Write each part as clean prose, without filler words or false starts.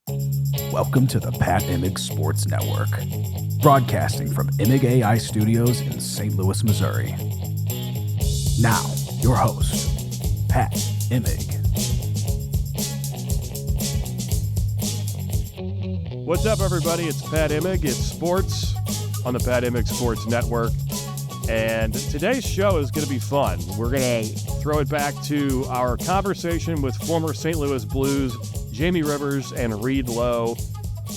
Welcome to the Patig Sports Network, broadcasting from Imigai Studios in St. Louis, Missouri. Now, your host, Pat Imig. What's up, everybody? It's Pat Imig. It's sports on the Patig Sports Network. And today's show is going to be fun. We're going to throw it back to our conversation with former St. Louis Blues Jamie Rivers and Reed Lowe.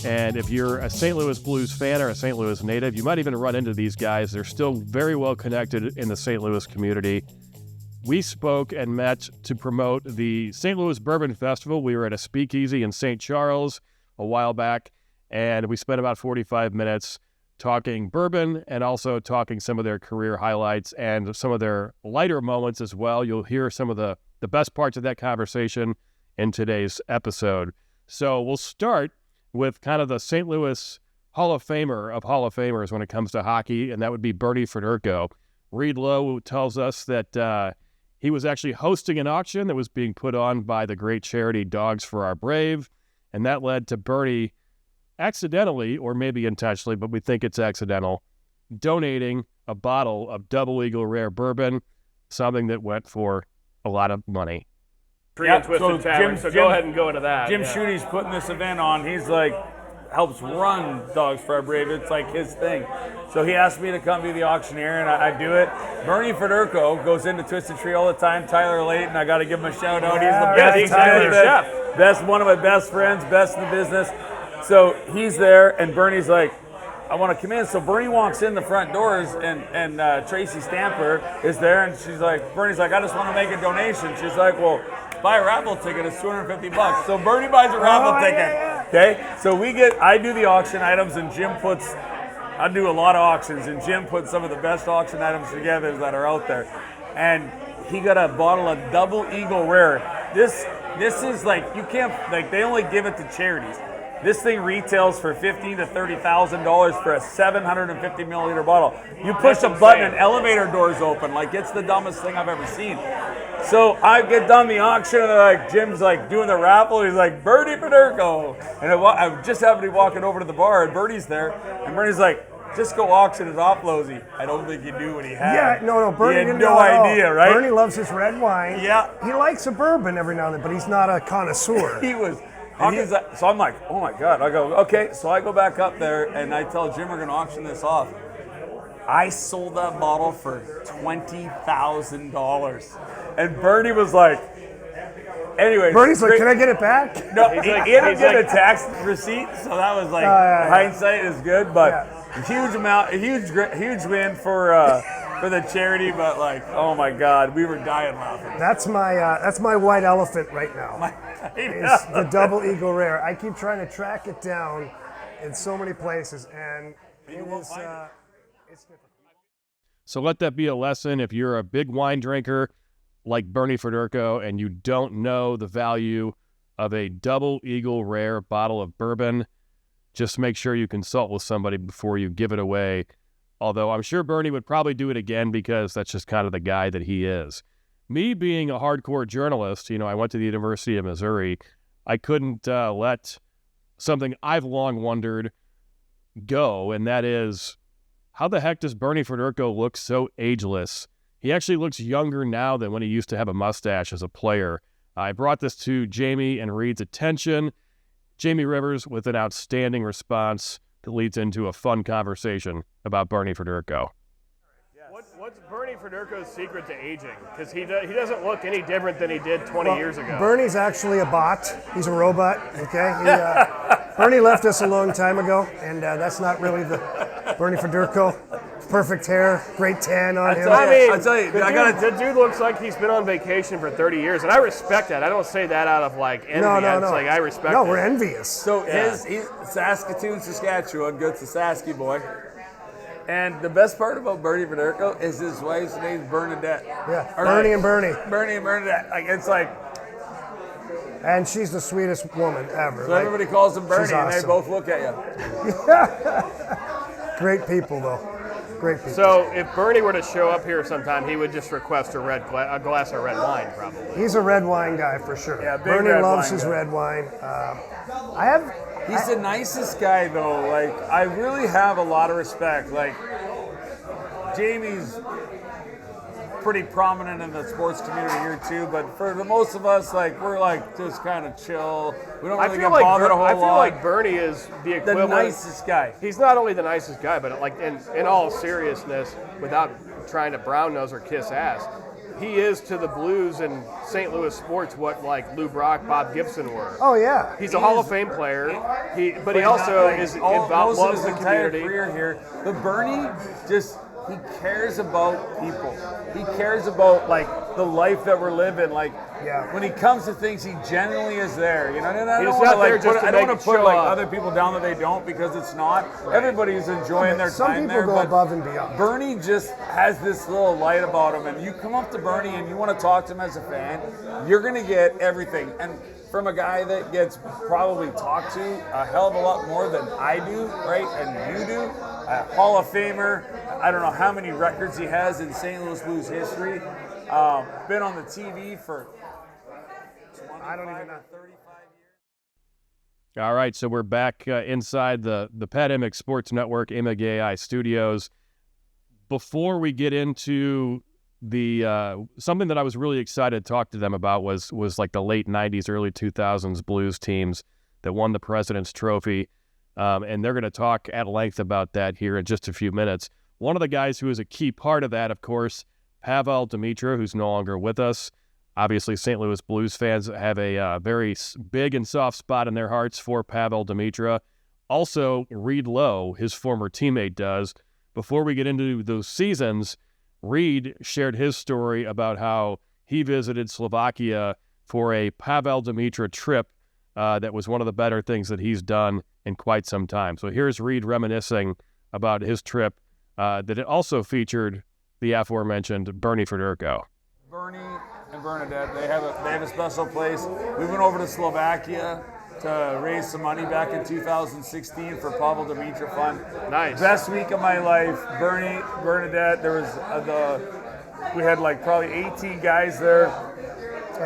And if you're a St. Louis Blues fan or a St. Louis native, you might even run into these guys. They're still very well connected in the St. Louis community. We spoke and met to promote the St. Louis Bourbon Festival. We were at a speakeasy in St. Charles a while back, and we spent about 45 minutes talking bourbon and also talking some of their career highlights and some of their lighter moments as well. You'll hear some of the best parts of that conversation in today's episode. So we'll start with kind of the St. Louis Hall of Famer of Hall of Famers when it comes to hockey, and that would be Bernie Federko. Reed Lowe tells us that he was actually hosting an auction that was being put on by the great charity Dogs for Our Brave, and that led to Bernie accidentally, or maybe intentionally, but we think it's accidental, donating a bottle of Double Eagle Rare Bourbon, something that went for a lot of money. Yeah, so go ahead and go into that. Jim Schuette's putting this event on. He's like, helps run Dogs for Our Brave. It's like his thing. So he asked me to come be the auctioneer, and I do it. Bernie Federko goes into Twisted Tree all the time. Tyler Layton, I got to give him a shout out. He's the best. He's your chef. Best, one of my best friends, best in the business. So he's there, and Bernie's like, I want to come in. So Bernie walks in the front doors, and Tracy Stamper is there, and she's like, Bernie's like, I just want to make a donation. She's like, well, buy a raffle ticket. It's $250. So Bernie buys a raffle ticket. Okay. So I do the auction items, and I do a lot of auctions, and Jim puts some of the best auction items together that are out there. And he got a bottle of Double Eagle Rare. This is like, you can't, like, they only give it to charities. This thing retails for $15,000 to $30,000 for a 750 milliliter bottle. You push a button and elevator doors open. Like, it's the dumbest thing I've ever seen. So I get done the auction, and like Jim's like doing the raffle. He's like, Bernie Federko. And I just happened to be walking over to the bar, and Bernie's there. And Bernie's like, just go auction it off, Losey. I don't think he knew what he had. Yeah, no, Bernie had no idea, right? Bernie loves his red wine. Yeah. He likes a bourbon every now and then, but he's not a connoisseur. He was. And he's like, so I'm like, oh my God. I go, okay. So I go back up there, and I tell Jim we're going to auction this off. I sold that bottle for $20,000. And Bernie was like, anyway. Bernie's like, can I get it back? No, he ended up getting a tax receipt, so that was like, hindsight is good, but huge win for the charity, but like, oh my God, we were dying laughing. That's my white elephant right now. It's the Double Eagle Rare. I keep trying to track it down in so many places, and it's different. So let that be a lesson. If you're a big wine drinker like Bernie Federko and you don't know the value of a Double Eagle Rare bottle of bourbon, just make sure you consult with somebody before you give it away. Although I'm sure Bernie would probably do it again because that's just kind of the guy that he is. Me being a hardcore journalist, I went to the University of Missouri. I couldn't let something I've long wondered go, and that is, how the heck does Bernie Federko look so ageless? He actually looks younger now than when he used to have a mustache as a player. I brought this to Jamie and Reed's attention. Jamie Rivers with an outstanding response that leads into a fun conversation about Bernie Federko. What's Bernie Federko's secret to aging? Because he doesn't look any different than he did 20 years ago. Bernie's actually a bot. He's a robot, okay? Bernie left us a long time ago, and that's not really the Bernie Federko. Perfect hair, great tan on him. I tell you, the dude looks like he's been on vacation for 30 years, and I respect that. I don't say that out of like envy. No. It's like I respect No, it. we're envious. So he's Saskatoon, Saskatchewan, good to Sasky boy. And the best part about Bernie Federko is his wife's name's Bernadette. Yeah, Bernie and Bernie. Bernie and Bernadette. Like, it's like. And she's the sweetest woman ever. So everybody calls him Bernie, awesome. and they both look at you. Great people, though. Great people. So if Bernie were to show up here sometime, he would just request a glass of red wine, probably. He's a red wine guy for sure. Yeah, big Bernie red loves wine his guy. red wine. He's the nicest guy, though. Like, I really have a lot of respect. Like, Jamie's pretty prominent in the sports community here too, but for the most of us, like, we're like just kind of chill. We don't really get bothered a whole lot. I feel like Bernie is the equivalent. The nicest guy. He's not only the nicest guy, but like in all seriousness, without trying to brown nose or kiss ass, he is to the Blues and St. Louis sports what like Lou Brock, Bob Gibson were. Oh yeah. He's a Hall of Fame player. But he also is involved, loves the community. Career here, but Bernie he cares about people. He cares about like the life that we're living. Like when he comes to things, he genuinely is there. You know, and I don't want to put like other people down that they don't, because it's not. Right. Everybody's enjoying their time there. Some people go above and beyond. Bernie just has this little light about him, and you come up to Bernie and you want to talk to him as a fan, you're gonna get everything. And from a guy that gets probably talked to a hell of a lot more than I do, right? And you do, a Hall of Famer. I don't know how many records he has in St. Louis Blues history. Been on the TV for 35 years. All right, so we're back inside the Pat Imig Sports Network, Imigai Studios. Before we get into the something that I was really excited to talk to them about was like the late 90s, early 2000s Blues teams that won the President's Trophy, and they're going to talk at length about that here in just a few minutes. One of the guys who is a key part of that, of course, Pavol Demitra, who's no longer with us. Obviously, St. Louis Blues fans have a very big and soft spot in their hearts for Pavol Demitra. Also, Reed Lowe, his former teammate, does. Before we get into those seasons, Reed shared his story about how he visited Slovakia for a Pavol Demitra trip that was one of the better things that he's done in quite some time. So here's Reed reminiscing about his trip that it also featured the aforementioned Bernie Federko. Bernie and Bernadette, they have a special place. We went over to Slovakia to raise some money back in 2016 for Pavol Demitra Fund. Nice. Best week of my life. Bernie, Bernadette, there was we had like probably 18 guys there.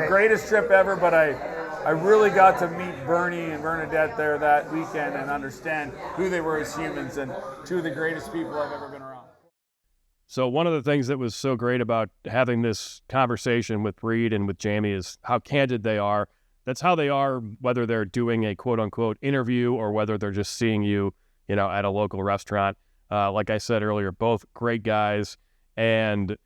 Greatest trip ever, but I really got to meet Bernie and Bernadette there that weekend and understand who they were as humans, and two of the greatest people I've ever been around. So one of the things that was so great about having this conversation with Reed and with Jamie is how candid they are. That's how they are, whether they're doing a quote-unquote interview or whether they're just seeing you, at a local restaurant. Like I said earlier, both great guys, and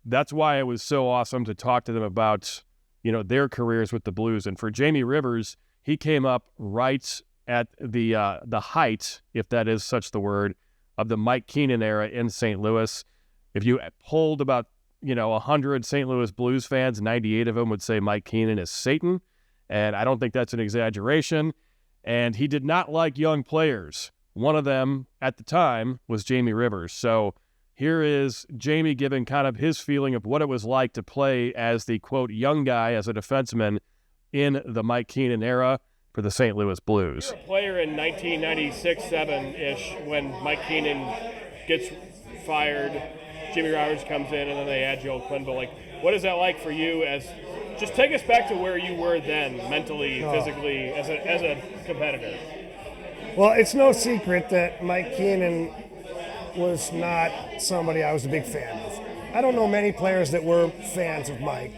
that's why it was so awesome to talk to them about, their careers with the Blues. And for Jamie Rivers, he came up right at the height, if that is such the word, of the Mike Keenan era in St. Louis. If you polled about, 100 St. Louis Blues fans, 98 of them would say Mike Keenan is Satan. And I don't think that's an exaggeration. And he did not like young players. One of them at the time was Jamie Rivers. So here is Jamie giving kind of his feeling of what it was like to play as the, quote, young guy as a defenseman in the Mike Keenan era for the St. Louis Blues. You're a player in 1996, 7-ish when Mike Keenan gets fired, Jimmy Roberts comes in, and then they add Joel Quenneville. Like, what is that like for you? Just take us back to where you were then, mentally, physically, as a competitor. Well, it's no secret that Mike Keenan was not somebody I was a big fan of. I don't know many players that were fans of Mike,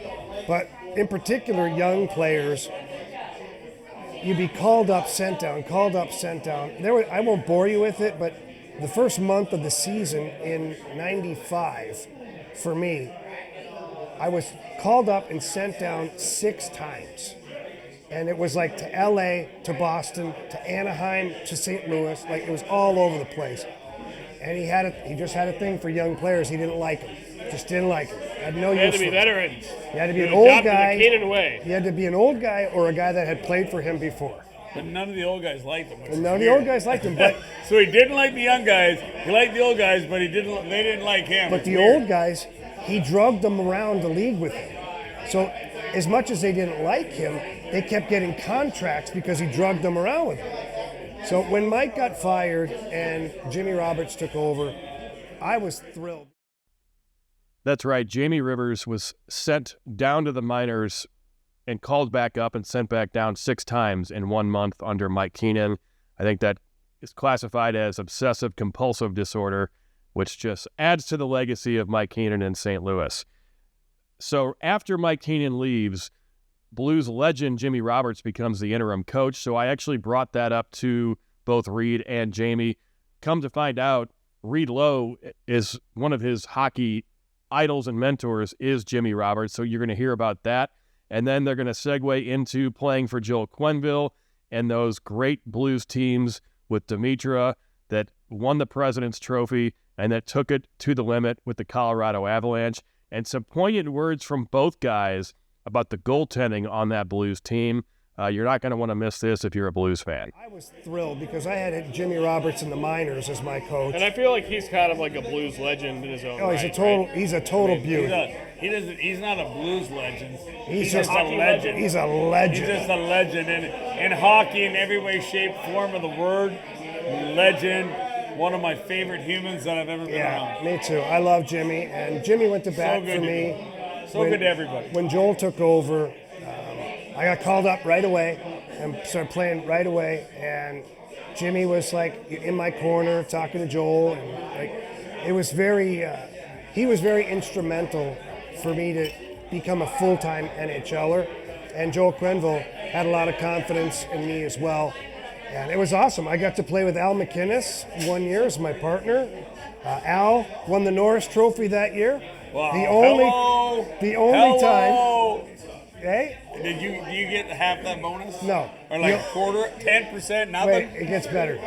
but in particular, young players, you'd be called up, sent down, called up, sent down. I won't bore you with it, but the first month of the season in 95, for me, I was called up and sent down 6 times. And it was like to LA, to Boston, to Anaheim, to St. Louis. Like, it was all over the place. And he just had a thing for young players. He didn't like them. Just didn't like them. Had no use for them. Had to be veterans. You had to be an old guy. The Keenan way. You had to be an old guy or a guy that had played for him before. But none of the old guys liked him. And none of the old guys liked him, but so he didn't like the young guys. He liked the old guys, but they didn't like him. But the old guys, he drugged them around the league with him. So as much as they didn't like him, they kept getting contracts because he drugged them around with him. So when Mike got fired and Jimmy Roberts took over, I was thrilled. That's right. Jamie Rivers was sent down to the minors and called back up and sent back down 6 times in 1 month under Mike Keenan. I think that is classified as obsessive compulsive disorder, which just adds to the legacy of Mike Keenan in St. Louis. So after Mike Keenan leaves, Blues legend Jimmy Roberts becomes the interim coach. So I actually brought that up to both Reed and Jamie. Come to find out, Reed Lowe is one of his hockey idols and mentors is Jimmy Roberts. So you're going to hear about that. And then they're going to segue into playing for Joel Quenneville and those great Blues teams with Demitra that won the President's Trophy and that took it to the limit with the Colorado Avalanche. And some poignant words from both guys about the goaltending on that Blues team. You're not going to want to miss this if you're a Blues fan. I was thrilled because I had Jimmy Roberts in the minors as my coach. And I feel like he's kind of like a Blues legend in his own he's right, a total. right? He's a total beauty. He's not a Blues legend. He's just a legend. He's a legend. He's just a legend in hockey in every way, shape, form of the word. Legend. One of my favorite humans that I've ever been around. Me too. I love Jimmy, and Jimmy went to bat for me. Good to everybody. When Joel took over, I got called up right away and started playing right away. And Jimmy was like in my corner talking to Joel, and like it was very. He was very instrumental for me to become a full-time NHLer. And Joel Quenneville had a lot of confidence in me as well. And it was awesome. I got to play with Al McInnes 1 year as my partner. Al won the Norris Trophy that year. Wow. The only time. Hey? Did you get half that bonus? No. Or like a quarter, 10%, nothing? Wait, it gets better.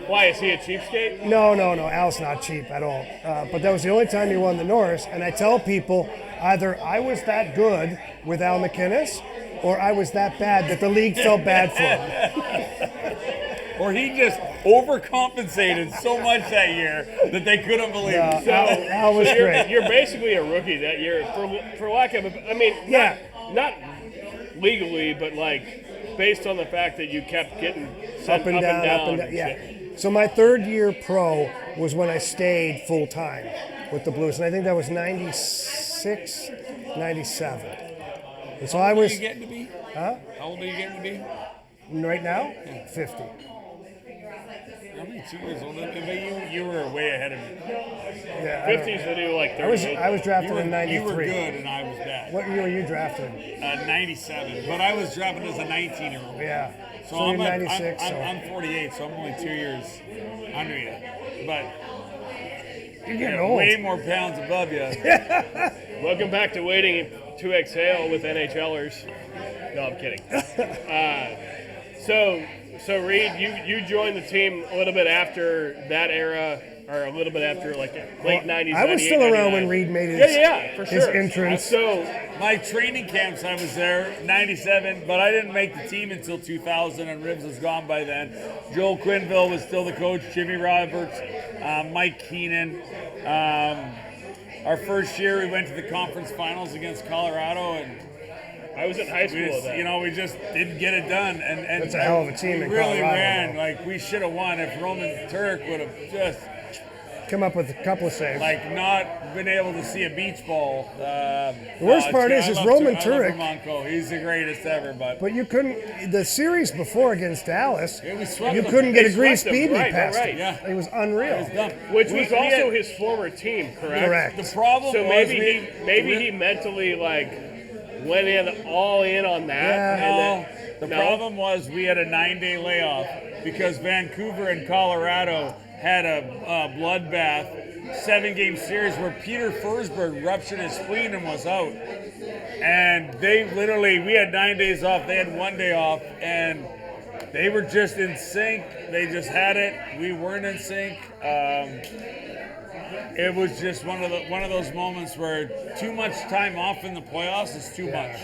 Why, is he a cheapskate? No. Al's not cheap at all. But that was the only time he won the Norris. And I tell people either I was that good with Al McInnes or I was that bad that the league felt bad for him. Or he just overcompensated so much that year that they couldn't believe it. So, Al was great. You're basically a rookie that year, for lack of a, I mean, not legally, but like based on the fact that you kept getting sent up and down. Yeah. So my third year pro was when I stayed full time with the Blues, and I think that was 96, 97. And so I was. How old are you getting to be? Huh? How old are you getting to be? Right now, 50. I'm only 2 years older than me, but you were way ahead of me. Yeah, 50's the new like 38. I was drafted in 93. You were good and I was bad. What year were you drafted? 97, but I was drafted as a 19-year-old. Yeah. So you're I'm 96. I'm 48, so I'm only 2 years under you. But you're getting old. Way more pounds above you. Welcome back to Waiting to Exhale with NHLers. No, I'm kidding. So Reed, you joined the team a little bit after that era, or a little bit after like late 90s. I was still around when Reed made his, for his sure. entrance. So my training camps, I was there, 97, but I didn't make the team until 2000, and Ribs was gone by then. Joel Quenneville was still the coach, Jimmy Roberts, Mike Keenan. Our first year, we went to the conference finals against Colorado, and I was in high school then. We just didn't get it done. And that's a hell of a team in really Colorado. Ran like we should have won if Roman Turek would have just come up with a couple of saves. Like not been able to see a beach ball. The worst part is Roman Turek. He's the greatest ever, but you couldn't. The series before against Dallas, you him. couldn't get a grease BB past right. him. Yeah. It was unreal. It was dumb. Which was also his former team, correct? Correct. The problem so was maybe he mentally went all in on that. Yeah. The problem was we had a 9-day layoff because Vancouver and Colorado had a bloodbath 7-game series where Peter Forsberg ruptured his spleen and was out. And we had 9 days off, they had 1 day off, and they were just in sync. They just had it. We weren't in sync. It was just one of those moments where too much time off in the playoffs is too much.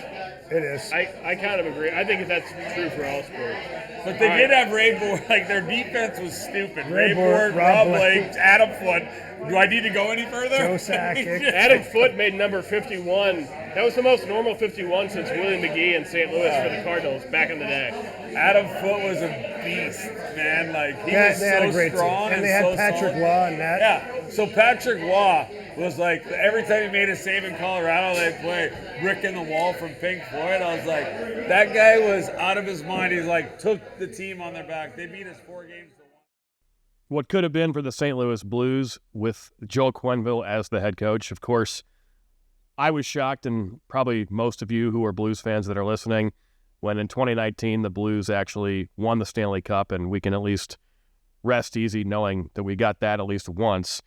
It is. I kind of agree. I think that's true for all sports. But they did have Ray Board. Their defense was stupid. Ray Board, Rob Blake, Adam Foote. Do I need to go any further? Joe Sakic. Adam Foote made number 51 That was the most normal 51 since Willie McGee in St. Louis for the Cardinals back in the day. Adam Foote was a beast, man. Like he was they had so a great strong team. And they so had Patrick solid. Waugh and that. Yeah. So Patrick Waugh was like every time he made a save in Colorado, they'd play "Brick in the Wall" from Pink Floyd. I was like, that guy was out of his mind. He's like took the team on their back. They beat us 4 games to 1. What could have been for the St. Louis Blues with Joel Quenneville as the head coach. Of course, I was shocked, and probably most of you who are Blues fans that are listening, when in 2019 the Blues actually won the Stanley Cup, and we can at least rest easy knowing that we got that at least once.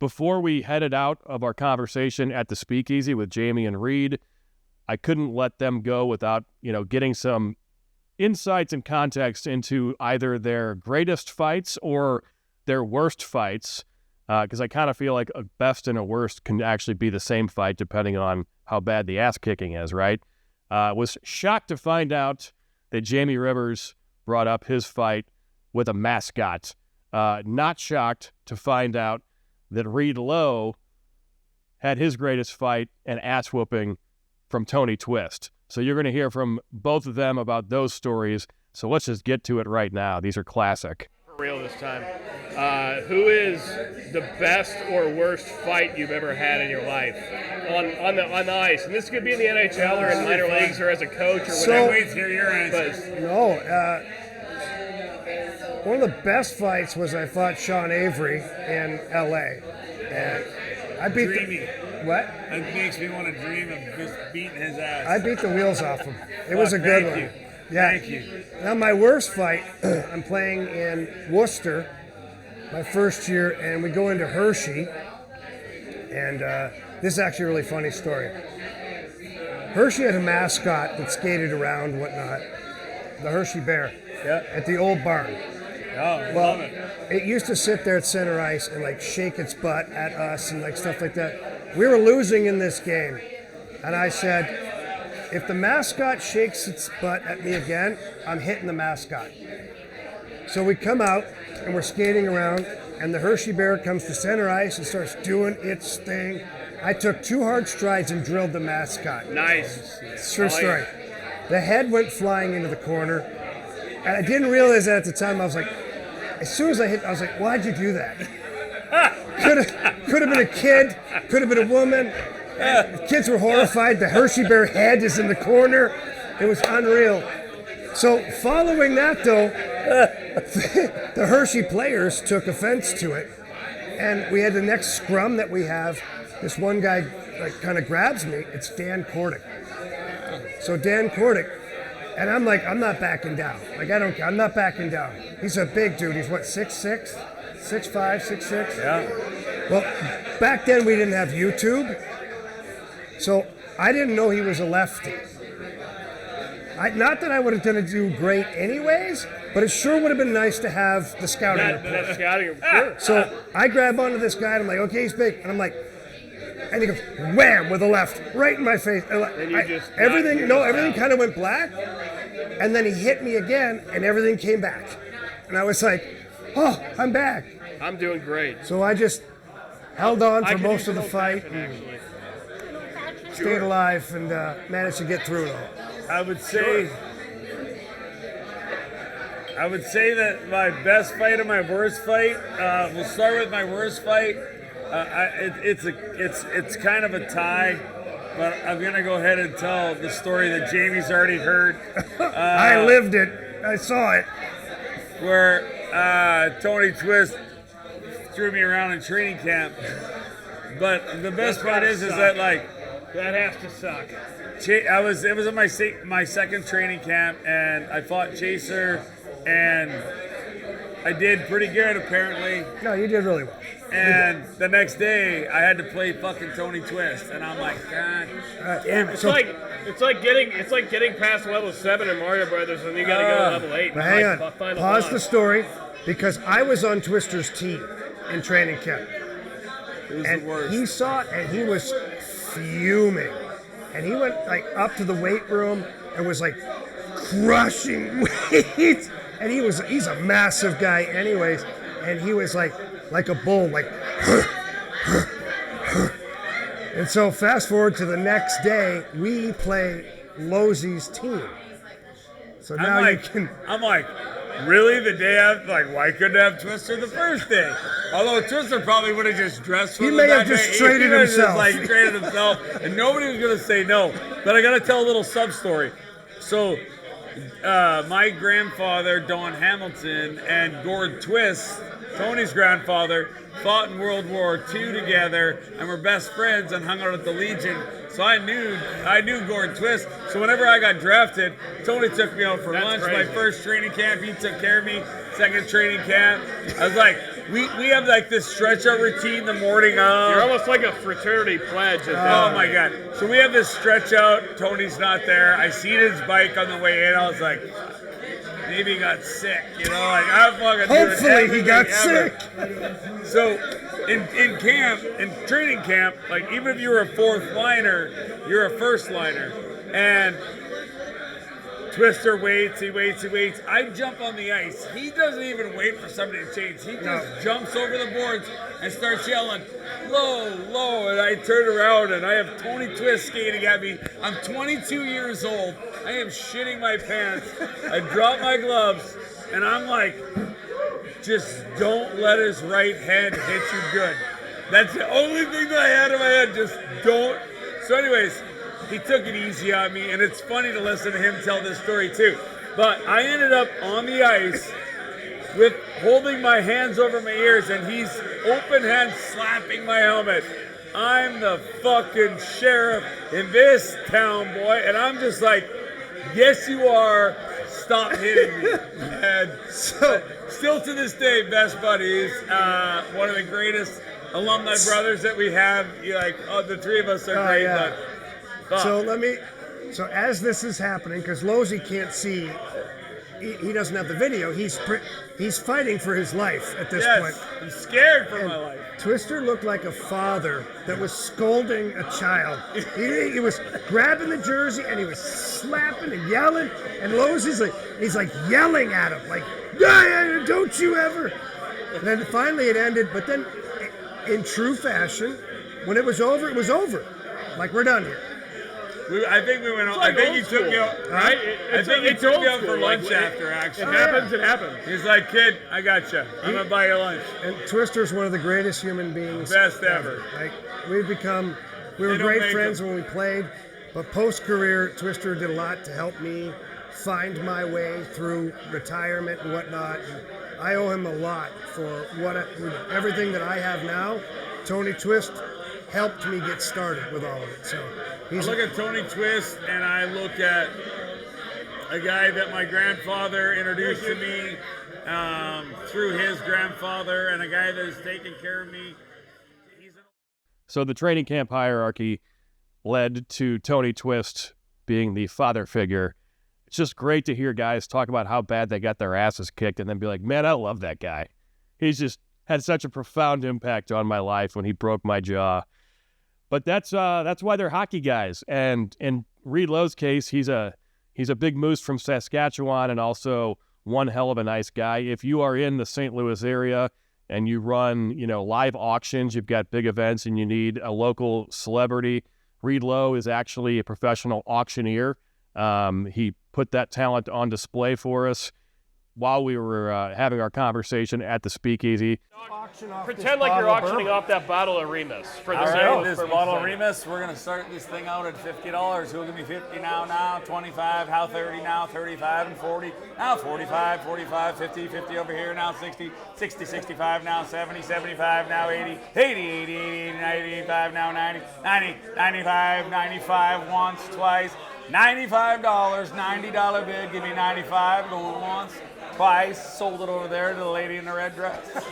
Before we headed out of our conversation at the Speakeasy with Jamie and Reed, I couldn't let them go without, getting some insights and context into either their greatest fights or their worst fights, because I kind of feel like a best and a worst can actually be the same fight depending on how bad the ass kicking is, right? Was shocked to find out that Jamie Rivers brought up his fight with a mascot. Not shocked to find out that Reed Lowe had his greatest fight and ass whooping from Tony Twist. So you're going to hear from both of them about those stories. So let's just get to it right now. These are classic. For real this time. Who is the best or worst fight you've ever had in your life on the ice? And this could be in the NHL or in minor leagues or as a coach or whatever. Wait to hear your answer. No, one of the best fights was I fought Sean Avery in L.A. And I beat what? It makes me want to dream of just beating his ass. I beat the wheels off him. It was a good one. Yeah. Thank you. Now my worst fight, I'm playing in Worcester, my first year, and we go into Hershey, and this is actually a really funny story. Hershey had a mascot that skated around and whatnot, the Hershey Bear, at the old barn. Oh, Well, it used to sit there at center ice and like shake its butt at us and like stuff like that. We were losing in this game, and I said, if the mascot shakes its butt at me again, I'm hitting the mascot. So we come out and we're skating around, and the Hershey Bear comes to center ice and starts doing its thing. I took 2 hard strides and drilled the mascot. Nice. True story. The head went flying into the corner, and I didn't realize that at the time. I was like, as soon as I hit, I was like, why'd you do that? Could have been a kid, could have been a woman. The kids were horrified. The Hershey Bear head is in the corner. It was unreal. So following that, though, the Hershey players took offense to it, and we had the next scrum that we have. This one guy like kind of grabs me. It's Dan Kordick. So Dan Kordick, and I'm like, I'm not backing down. Like I'm not backing down. He's a big dude. He's what, 6'6", 6'5", 6'6"? Yeah. Well, back then we didn't have YouTube, so I didn't know he was a lefty. Not that I would have done to do great anyways, but it sure would have been nice to have the scouting report. That scouting report. So I grab onto this guy and I'm like, okay, he's big. And I'm like, and he goes, wham, with a left, right in my face. Everything kind of went black. And then he hit me again and everything came back. And I was like, oh, I'm back. I'm doing great. So I just held on for most of the fight, Actually. stayed alive, and managed to get through it all. I would say that my best fight and my worst fight. We'll start with my worst fight. It's kind of a tie, but I'm gonna go ahead and tell the story that Jamie's already heard. I lived it. I saw it. Where Tony Twist threw me around in training camp. But the best part is that like That has to suck. It was in my second training camp, and I fought Chaser, and I did pretty good apparently. No, you did really well. And the next day, I had to play fucking Tony Twist, and I'm like, God damn it! It's like getting past level 7 in Mario Brothers, and you got to go to level 8. But hang on, Final pause boss. the story, because I was on Twister's team in training camp. It was And the worst. he saw it, and he was fuming. And he went like up to the weight room and was like crushing weights. And he's a massive guy anyways. And he was like a bull, like, And so fast forward to the next day, we play Losey's team. So now I'm like, really? The day after? Like, why couldn't I have Twister the first day? Although Twister probably would have just dressed for he them may that have just day. traded himself. Traded himself, and nobody was gonna say no. But I gotta tell a little sub story. So, my grandfather Don Hamilton and Gord Twist, Tony's grandfather, fought in World War II together, and were best friends and hung out at the Legion. So I knew Gord Twist. So whenever I got drafted, Tony took me out for lunch. crazy. My first training camp, he took care of me. Second training camp, I was like, we have like this stretch out routine the morning of. You're almost like a fraternity pledge. Oh my God. So we have this stretch out. Tony's not there. I seen his bike on the way in. I was like, maybe he got sick, you know? Like, I'm fucking doing Hopefully he got everything ever. So in camp, in training camp, like even if you're a fourth liner, you're a first liner. And Twister waits, he waits. I jump on the ice. He doesn't even wait for somebody to change. He just jumps over the boards and starts yelling, low, low. And I turn around and I have Tony Twist skating at me. I'm 22 years old. I am shitting my pants. I drop my gloves and I'm like, just don't let his right hand hit you good. That's the only thing that I had in my head. Just don't. So anyways, he took it easy on me, and it's funny to listen to him tell this story too. But I ended up on the ice with holding my hands over my ears, and he's open hand slapping my helmet. I'm the fucking sheriff in this town, boy. And I'm just like, yes, you are. Stop hitting me. And so, still to this day, best buddies. One of the greatest alumni brothers that we have. The three of us are great. Yeah. But So as this is happening, because Losey can't see, he doesn't have the video. He's fighting for his life at this point. I'm scared for my life. Twister looked like a father that was scolding a child. He was grabbing the jersey and he was slapping and yelling. And Losey's he's like yelling at him, like, don't you ever. And then finally it ended. But then, in true fashion, when it was over, it was over. Like, we're done here. I think we went on. Like I think he old took me school, out. right? I think he took me out for Like, lunch after. Actually, It happens. He's like, kid, I got you. I'm gonna buy you lunch. And Twister's one of the greatest human beings. Best ever. Like, we were They don't great make friends them. when we played, but post-career, Twister did a lot to help me find my way through retirement and whatnot. And I owe him a lot for everything that I have now. Tony Twist helped me get started with all of it. So I look at Tony Twist and I look at a guy that my grandfather introduced to me through his grandfather, and a guy that has taken care of me. So the training camp hierarchy led to Tony Twist being the father figure. It's just great to hear guys talk about how bad they got their asses kicked and then be like, man, I love that guy. He's just had such a profound impact on my life when he broke my jaw. But that's why they're hockey guys. And in Reed Lowe's case, he's a big moose from Saskatchewan and also one hell of a nice guy. If you are in the St. Louis area and you run, live auctions, you've got big events and you need a local celebrity, Reed Lowe is actually a professional auctioneer. He put that talent on display for us while we were having our conversation at the speakeasy. Pretend like you're auctioning off that bottle of Remus for the All sale right, of this Bourbon bottle of Festival. Remus, we're going to start this thing out at $50. Who'll give me 50 now, 25, how 30 now, 35 and 40, now 45, 50 over here, now 60, 65 now, 70, 75 now, 80, 85 now, 90, 95 once, twice, $95, $90 bid, give me 95, going once, twice, sold it over there to the lady in the red dress.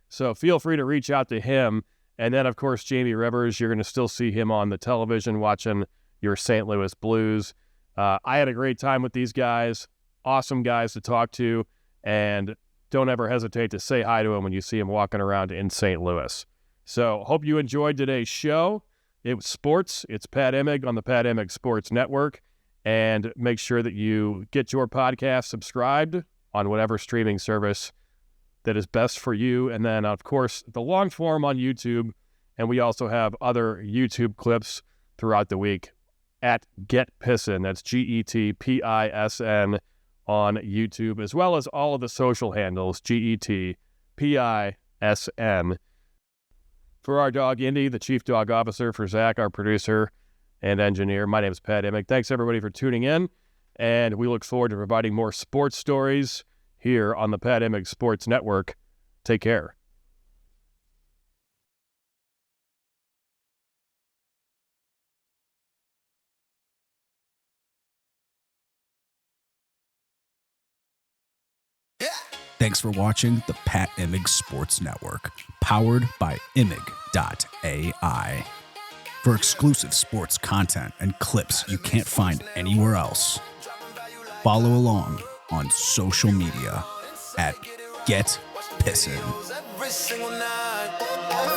So feel free to reach out to him. And then, of course, Jamie Rivers, you're going to still see him on the television watching your St. Louis Blues. I had a great time with these guys. Awesome guys to talk to. And don't ever hesitate to say hi to him when you see him walking around in St. Louis. So hope you enjoyed today's show. It was sports. It's Pat Imig on the Pat Imig Sports Network. And make sure that you get your podcast subscribed on whatever streaming service that is best for you. And then, of course, the long form on YouTube And we also have other YouTube clips throughout the week at Get Pissin. That's GETPISN on YouTube, as well as all of the social handles, GETPISN. For our dog, Indy, the chief dog officer, for Zach, our producer and engineer, my name is Pat Imig. Thanks, everybody, for tuning in, and we look forward to providing more sports stories here on the Pat Imig Sports Network. Take care. Thanks for watching the Pat Imig Sports Network, powered by Imig.ai. For exclusive sports content and clips you can't find anywhere else, follow along on social media at Get Pissin. Every single night,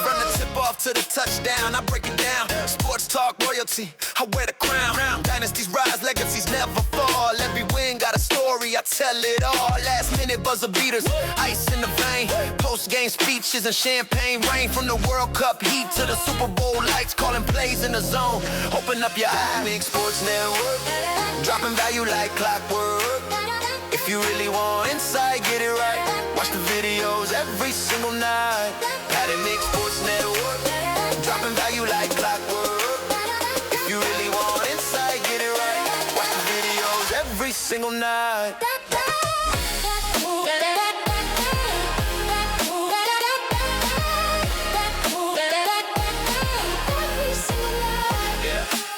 from the tip off to the touchdown, I break it down. Sports talk royalty, I wear the crown. Dynasties rise, legacies never fall. Every win got a story, I tell it all. Last minute buzzer beaters, ice in the vein. Post game speeches and champagne rain. From the World Cup heat to the Super Bowl lights, calling plays in the zone. Open up your eyes, Big Sports Network, dropping value like clockwork. If you really want insight, get it right. Watch the videos every single night. Patig Sports Network, dropping value like clockwork. If you really want insight, get it right. Watch the videos every single night.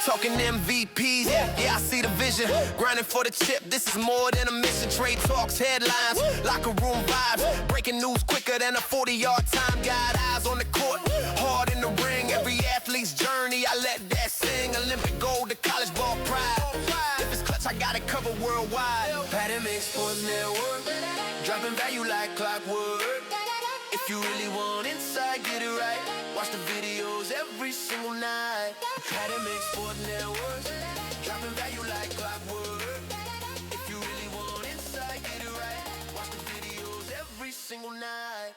Talking MVPs, yeah, I see the vision. Grinding for the chip, this is more than a mission. Trade talks, headlines, locker room vibes. Breaking news quicker than a 40-yard time guide. Eyes on the court, hard in the ring. Every athlete's journey, I let that sing. Olympic gold to college ball pride. If it's clutch, I got it covered worldwide. Patig Sports Network, dropping value like clockwork. If you really want insight, get it right. Watch the videos every single night. Patig Sports Network, dropping value like clockwork. If you really want insight, get it right. Watch the videos every single night.